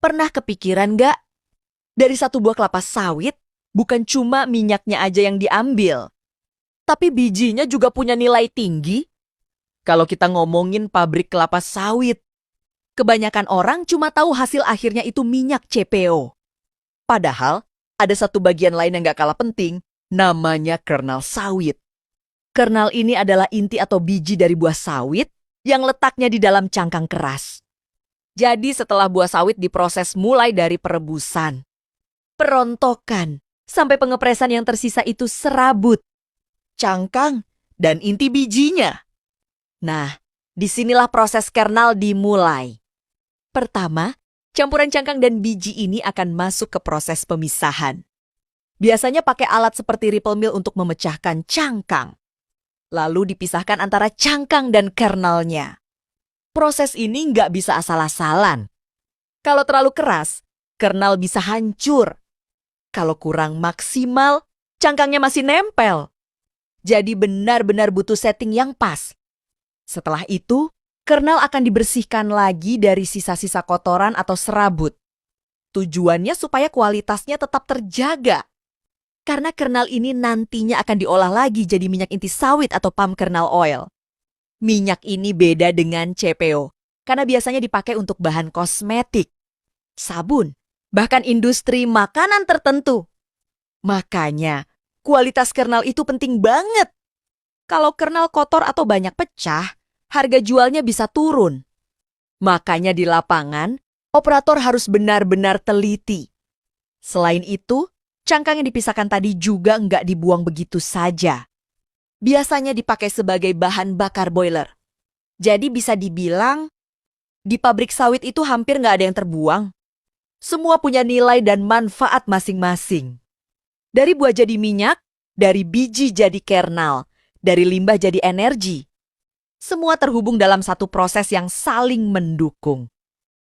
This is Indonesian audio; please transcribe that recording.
Pernah kepikiran nggak? Dari satu buah kelapa sawit, bukan cuma minyaknya aja yang diambil, tapi bijinya juga punya nilai tinggi. Kalau kita ngomongin pabrik kelapa sawit, kebanyakan orang cuma tahu hasil akhirnya itu minyak CPO. Padahal, ada satu bagian lain yang nggak kalah penting, namanya kernel sawit. Kernel ini adalah inti atau biji dari buah sawit yang letaknya di dalam cangkang keras. Jadi setelah buah sawit diproses mulai dari perebusan, perontokan, sampai pengepresan yang tersisa itu serabut, cangkang, dan inti bijinya. Nah, disinilah proses kernel dimulai. Pertama, campuran cangkang dan biji ini akan masuk ke proses pemisahan. Biasanya pakai alat seperti ripple mill untuk memecahkan cangkang. Lalu dipisahkan antara cangkang dan kernelnya. Proses ini nggak bisa asal-asalan. Kalau terlalu keras, kernel bisa hancur. Kalau kurang maksimal, cangkangnya masih nempel. Jadi benar-benar butuh setting yang pas. Setelah itu, kernel akan dibersihkan lagi dari sisa-sisa kotoran atau serabut. Tujuannya supaya kualitasnya tetap terjaga. Karena kernel ini nantinya akan diolah lagi jadi minyak inti sawit atau palm kernel oil. Minyak ini beda dengan CPO, karena biasanya dipakai untuk bahan kosmetik, sabun, bahkan industri makanan tertentu. Makanya, kualitas kernel itu penting banget. Kalau kernel kotor atau banyak pecah, harga jualnya bisa turun. Makanya di lapangan, operator harus benar-benar teliti. Selain itu, cangkang yang dipisahkan tadi juga nggak dibuang begitu saja. Biasanya dipakai sebagai bahan bakar boiler. Jadi bisa dibilang, di pabrik sawit itu hampir nggak ada yang terbuang. Semua punya nilai dan manfaat masing-masing. Dari buah jadi minyak, dari biji jadi kernel, dari limbah jadi energi. Semua terhubung dalam satu proses yang saling mendukung.